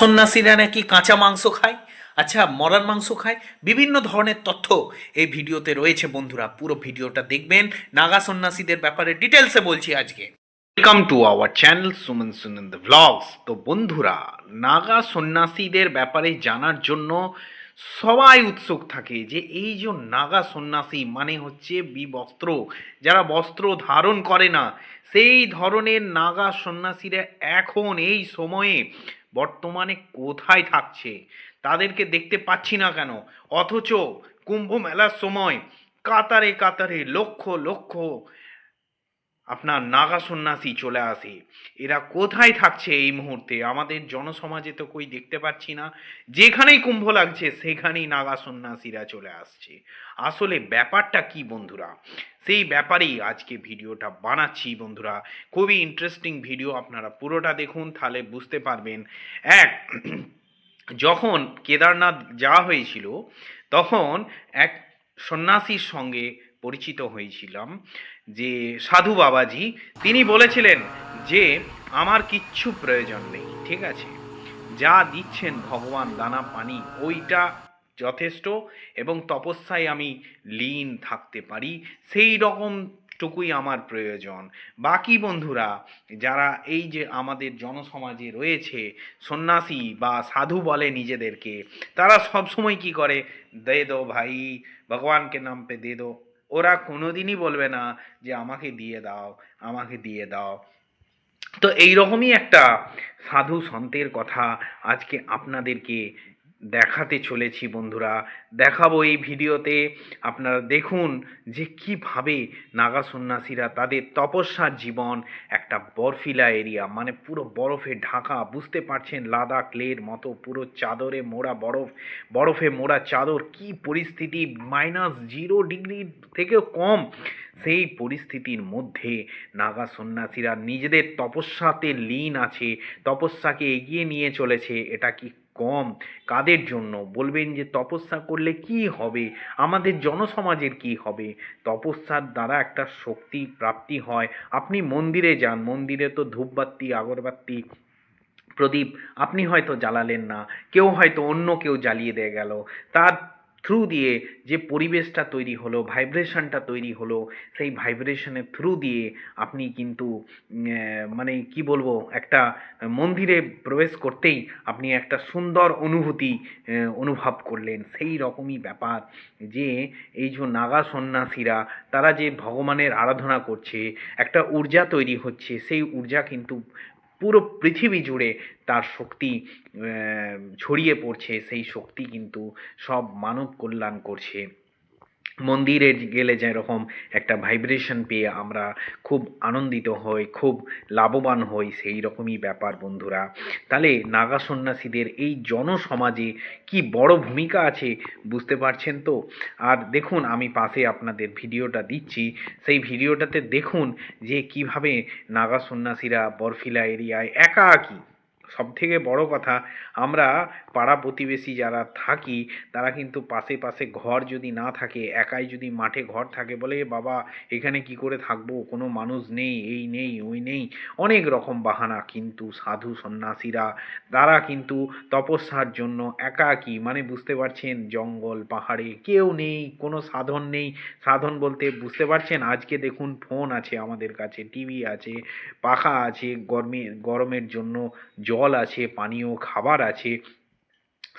সন্ন্যাসীরা নাকি কাঁচা মাংস খায়। আচ্ছা, মরার মাংস খায়। বিভিন্ন ধরনের তথ্য এই ভিডিওতে রয়েছে বন্ধুরা, পুরো ভিডিওটা দেখবেন। নাগা সন্ন্যাসীদের ব্যাপারে ডিটেলসে বলছি আজকে। Welcome to our channel Suman Sunanda vlogs. তো বন্ধুরা, নাগা সন্ন্যাসীদের ব্যাপারে জানার জন্য সবাই উৎসুক থাকে যে এই যে নাগা সন্ন্যাসী মানে হচ্ছে বিবস্ত্র, যারা বস্ত্র ধারণ করে না, সেই ধরনের নাগা সন্ন্যাসীরা এখন এই সময়ে বর্তমানে কোথায় থাকছে? তাদেরকে দেখতে পাচ্ছি না কেন? অথচ কুম্ভ মেলার সময় কাতারে কাতারে লক্ষ লক্ষ আপনার নাগা সন্ন্যাসী চলে আসে। এরা কোথায় থাকছে এই মুহূর্তে? আমাদের জনসমাজে তো কই দেখতে পাচ্ছি না। যেখানেই কুম্ভ লাগছে সেখানেই নাগা সন্ন্যাসীরা চলে আসছে। আসলে ব্যাপারটা কি বন্ধুরা, সেই ব্যাপারেই আজকে ভিডিওটা বানাচ্ছি বন্ধুরা। খুবই ইন্টারেস্টিং ভিডিও, আপনারা পুরোটা দেখুন, তাহলে বুঝতে পারবেন। এক যখন কেদারনাথ যাওয়া হয়েছিল, তখন এক সন্ন্যাসীর সঙ্গে পরিচিত হয়েছিলাম, যে সাধু বাবাজি। তিনি বলেছিলেন যে আমার কিচ্ছু প্রয়োজন নেই, ঠিক আছে, যা দিচ্ছেন ভগবান দানা পানি ওইটা যথেষ্ট, এবং তপস্যায় আমি লীন থাকতে পারি, সেই রকম টুকুই আমার প্রয়োজন। বাকি বন্ধুরা যারা এই যে আমাদের জনসমাজে রয়েছে, সন্ন্যাসী বা সাধু বলে নিজেদেরকে, তারা সবসময় কি করে, দে দো ভাই, ভগবানকে নাম পে দে দো। ওরা কোনোদিনই বলবে না যে আমাকে দিয়ে দাও, আমাকে দিয়ে দাও। তো এইরকমই একটা সাধু সন্তের কথা আজকে আপনাদেরকে দেখাতে চলেছি বন্ধুরা। দেখাবো এই ভিডিওতে। আপনারা দেখুন যে কিভাবে নাগা সন্ন্যাসীরা তাদের তপস্যার জীবন, একটা বরফিলা এরিয়া মানে পুরো বরফে ঢাকা, বুঝতে পারছেন, লাদাখ লের মতো পুরো চাদরে মোড়া বরফ, বরফে মোড়া চাদর, কি পরিস্থিতি, -0 ডিগ্রি থেকেও কম, সেই পরিস্থিতির মধ্যে নাগা সন্ন্যাসীরা নিজেদের তপস্যাতে লীন আছে, তপস্যাকে এগিয়ে নিয়ে চলেছে। এটা কি কম? কাদের জন্য বলবেন যে তপস্যা করলে কি হবে, আমাদের জনসমাজের কি হবে? তপস্যার দ্বারা একটা শক্তি প্রাপ্তি হয়। আপনি মন্দিরে যান, মন্দিরে তো ধূপবাতি আগরবাতি প্রদীপ আপনি হয়তো জ্বালালেন না, কেউ হয়তো অন্য কেউ জ্বালিয়ে দিয়ে গেল, তার থ্রু দিয়ে যে পরিবেশটা তৈরি হলো, ভাইব্রেশনটা তৈরি হলো, সেই ভাইব্রেশনের থ্রু দিয়ে আপনি কিন্তু মানে কি বলবো, একটা মন্দিরে প্রবেশ করতেই আপনি একটা সুন্দর অনুভূতি অনুভব করলেন। সেই রকমই ব্যাপার যে এই যে নাগা সন্ন্যাসীরা, তারা যে ভগবানের আরাধনা করছে, একটা ঊর্জা তৈরি হচ্ছে, সেই ঊর্জা কিন্তু পুরো পৃথিবী জুড়ে তার শক্তি ছড়িয়ে পড়ছে। সেই শক্তি কিন্তু সব মানব কল্যাণ করছে। মন্দিরে গেলে যেরকম একটা ভাইব্রেশন পেয়ে আমরা খুব আনন্দিত হই, খুব লাভবান হই, সেই রকমই ব্যাপার বন্ধুরা। তাহলে নাগা সন্ন্যাসীদের এই জনসমাজে কি বড় ভূমিকা আছে, বুঝতে পারছেন তো? আর দেখুন, আমি পাশে আপনাদের ভিডিওটা দিচ্ছি, সেই ভিডিওটাতে দেখুন যে কিভাবে নাগা সন্ন্যাসীরা বরফিলা এরিয়ায় একাকী, সবথেকে বড় কথা, আমরা পাড়া প্রতিবেশী যারা থাকি, তারা কিন্তু পাশে পাশে ঘর যদি না থাকে, একাই যদি মাঠে ঘর থাকে, বলে বাবা এখানে কি করে থাকবো, কোনো মানুষ নেই, এই নেই ওই নেই, অনেক রকম বাহানা। কিন্তু সাধু সন্ন্যাসীরা, তারা কিন্তু তপস্যার জন্য একাকী, মানে বুঝতে পারছেন, জঙ্গল পাহাড়ে কেউ নেই, কোনো সাধন নেই। সাধন বলতে বুঝতে পারছেন, আজকে দেখুন ফোন আছে আমাদের কাছে, টিভি আছে, পাখা আছে, গরমের জন্য জল আছে, পানীয় খাবার আছে।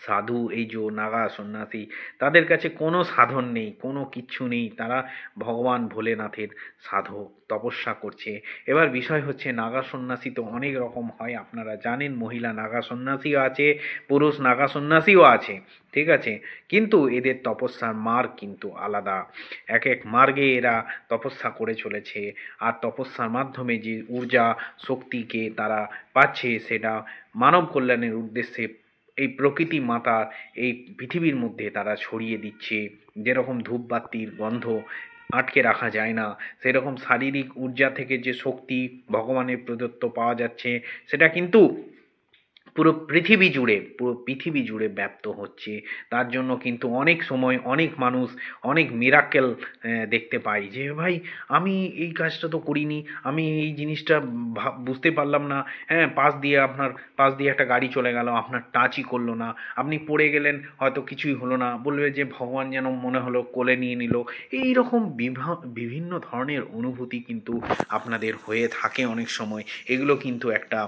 সাধু এই যে নাগা সন্ন্যাসী, তাদের কাছে কোনো সাধন নেই, কোনো কিচ্ছু নেই, তারা ভগবান ভোলেনাথের সাধক, তপস্যা করছে। এবার বিষয় হচ্ছে, নাগা সন্ন্যাসী তো অনেক রকম হয়, আপনারা জানেন, মহিলা নাগা সন্ন্যাসীও আছে, পুরুষ নাগা সন্ন্যাসীও আছে, ঠিক আছে, কিন্তু এদের তপস্যার মার্গ কিন্তু আলাদা। এক এক মার্গে এরা তপস্যা করে চলেছে, আর তপস্যার মাধ্যমে যে ঊর্জা শক্তিকে তারা পাচ্ছে, সেটা মানব কল্যাণের উদ্দেশ্যে এই প্রকৃতি মাতার এই পৃথিবীর মধ্যে তারা ছড়িয়ে দিচ্ছে। যেরকম ধূপবাতির গন্ধ আটকে রাখা যায় না, সেরকম শারীরিক ঊর্জা থেকে যে শক্তি ভগবানের প্রদত্ত পাওয়া যাচ্ছে, সেটা কিন্তু পুরো পৃথিবী জুড়ে ব্যাপ্ত হচ্ছে। তার জন্য কিন্তু অনেক সময় অনেক মানুষ অনেক মিরাকেল দেখতে পাই যে ভাই আমি এই কাজটা তো করিনি, আমি এই জিনিসটা বুঝতে পারলাম না। হ্যাঁ, পাশ দিয়ে একটা গাড়ি চলে গেল, আপনার টাচই করলো না, আপনি পড়ে গেলেন, হয়তো কিছুই হলো না, বলবে যে ভগবান যেন মনে হলো কোলে নিয়ে নিল। এই রকম বিভিন্ন ধরনের অনুভূতি কিন্তু আপনাদের হয়ে থাকে অনেক সময়। এগুলো কিন্তু একটা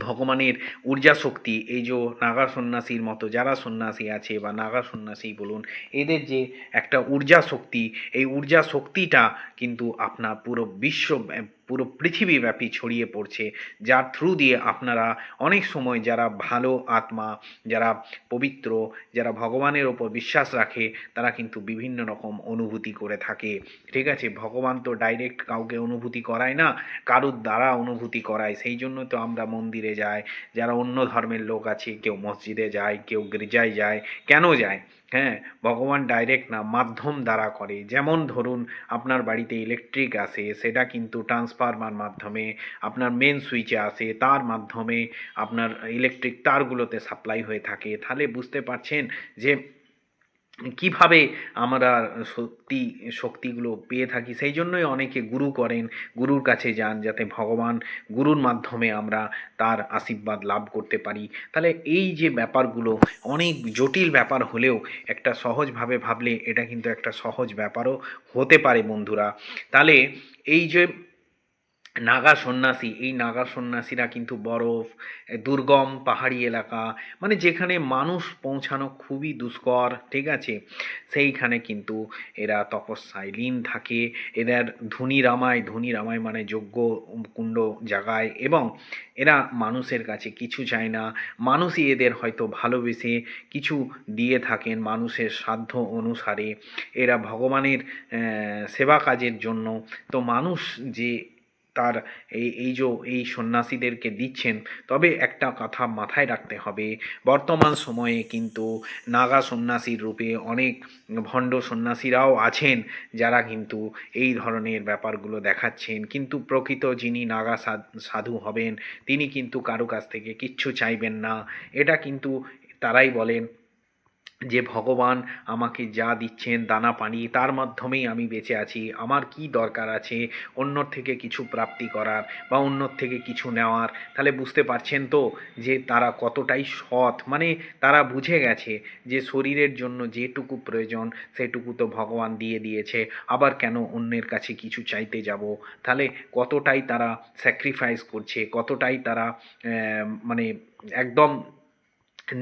ভগবানের ঊর্জা শক্তি। এই যে নাগা সন্ন্যাসীর মতো যারা সন্ন্যাসী আছে বা নাগা সন্ন্যাসী বলুন, এদের যে একটা ঊর্জা শক্তি, এই ঊর্জা শক্তিটা কিন্তু আপনার পুরো পৃথিবীব্যাপী ছড়িয়ে পড়ছে, যার থ্রু দিয়ে আপনারা অনেক সময় যারা ভালো আত্মা, যারা পবিত্র, যারা ভগবানের ওপর বিশ্বাস রাখে, তারা কিন্তু বিভিন্ন রকম অনুভূতি করে থাকে। ঠিক আছে, ভগবান তো ডাইরেক্ট কাউকে অনুভূতি করায় না, কারুর দ্বারা অনুভূতি করায়। সেই জন্য তো আমরা মন্দিরে যাই, যারা অন্য ধর্মের লোক আছে কেউ মসজিদে যায়, কেউ গির্জায় যায়। কেন যায়? হ্যাঁ, ভগবান ডাইরেক্ট না, মাধ্যম দ্বারা করে। যেমন ধরুন আপনার বাড়িতে ইলেকট্রিক আসে, সেটা কিন্তু ট্রান্সফরমার মাধ্যমে আপনার মেন সুইচে আসে, তার মাধ্যমে আপনার ইলেকট্রিক তারগুলোতে সাপ্লাই হয়ে থাকে। তাহলে বুঝতে পারছেন যে কিভাবে আমরা শক্তিগুলো পেয়ে থাকি। সেই জন্যই অনেকে গুরু করেন, গুরুর কাছে যান, যাতে গুরুর মাধ্যমে আমরা তার আশীর্বাদ লাভ করতে পারি। তাহলে এই যে ব্যাপারগুলো অনেক জটিল ব্যাপার হলেও একটা সহজভাবে ভাবলে এটা কিন্তু একটা সহজ ব্যাপারও হতে পারে বন্ধুরা। তাহলে এই যে এই নাগা সন্ন্যাসীরা কিন্তু বরফ, দুর্গম পাহাড়ি এলাকা, মানে যেখানে মানুষ পৌঁছানো খুবই দুষ্কর, ঠিক আছে, সেইখানে কিন্তু এরা তপস্যায় লীন থাকে। এদের ধুনি রামায় মানে যজ্ঞ কুণ্ড জাগায়, এবং এরা মানুষের কাছে কিছু চায় না। মানুষই এদের হয়তো ভালোবেসে কিছু দিয়ে থাকেন মানুষের সাধ্য অনুসারে। এরা ভগবানের সেবা কাজের জন্য, তো মানুষ যে তার এই সন্ন্যাসীদেরকে দিচ্ছেন। তবে একটা কথা মাথায় রাখতে হবে, বর্তমান সময়ে কিন্তু নাগা সন্ন্যাসীর রূপে অনেক ভণ্ড সন্ন্যাসীরাও আছেন, যারা কিন্তু এই ধরনের ব্যাপারগুলো দেখাচ্ছেন। কিন্তু প্রকৃত যিনি নাগা সাধু হবেন, তিনি কিন্তু কারো কাছ থেকে কিচ্ছু চাইবেন না। এটা কিন্তু তারাই বলেন যে ভগবান আমাকে যা দিচ্ছেন দানা পানি, তার মাধ্যমেই আমি বেঁচে আছি। আমার কি দরকার আছে অন্যর থেকে কিছু প্রাপ্তি করার বা অন্যর থেকে কিছু নেওয়ার? তাহলে বুঝতে পারছেন তো যে তারা কতটাই সৎ। মানে তারা বুঝে গেছে যে শরীরের জন্য যেটুকু প্রয়োজন সেটুকু তো ভগবান দিয়ে দিয়েছে, আবার কেন অন্যের কাছে কিছু চাইতে যাব? তাহলে কতটাই তারা স্যাক্রিফাইস করছে, কতটাই তারা মানে একদম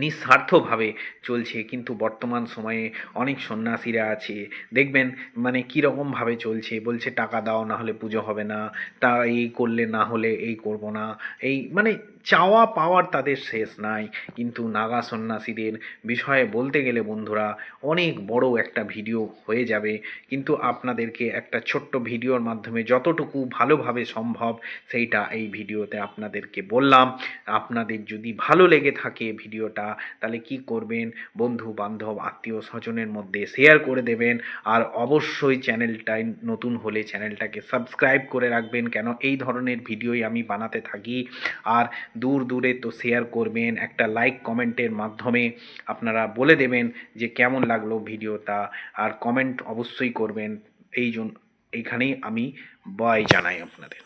নিঃস্বার্থভাবে চলছে। কিন্তু বর্তমান সময়ে অনেক সন্ন্যাসীরা আছে, দেখবেন মানে কীরকমভাবে চলছে, বলছে টাকা দাও না হলে পুজো হবে না, তা এই করলে না হলে এই করব না, এই মানে চাওয়া পাওয়ার তাদের শেষ নাই। কিন্তু নাগা সন্ন্যাসীদের বিষয়ে বলতে গেলে বন্ধুরা অনেক বড় একটা ভিডিও হয়ে যাবে, কিন্তু আপনাদেরকে একটা ছোট্ট ভিডিওর মাধ্যমে যতটুকু ভালোভাবে সম্ভব সেইটা এই ভিডিওতে আপনাদেরকে বললাম। আপনাদের যদি ভালো লেগে থাকে ভিডিওটা, তাহলে কি করবেন, বন্ধু বান্ধব আত্মীয় স্বজনের মধ্যে শেয়ার করে দেবেন। আর অবশ্যই চ্যানেলটায় নতুন হলে চ্যানেলটাকে সাবস্ক্রাইব করে রাখবেন, কেন এই ধরনের ভিডিওই আমি বানাতে থাকি। আর দূরে তো শেয়ার করবেন, একটা লাইক কমেন্টের মাধ্যমে আপনারা বলে দেবেন যে কেমন লাগলো ভিডিওটা, আর কমেন্ট অবশ্যই করবেন। এইখানেই আমি বাই জানাই আপনাদের।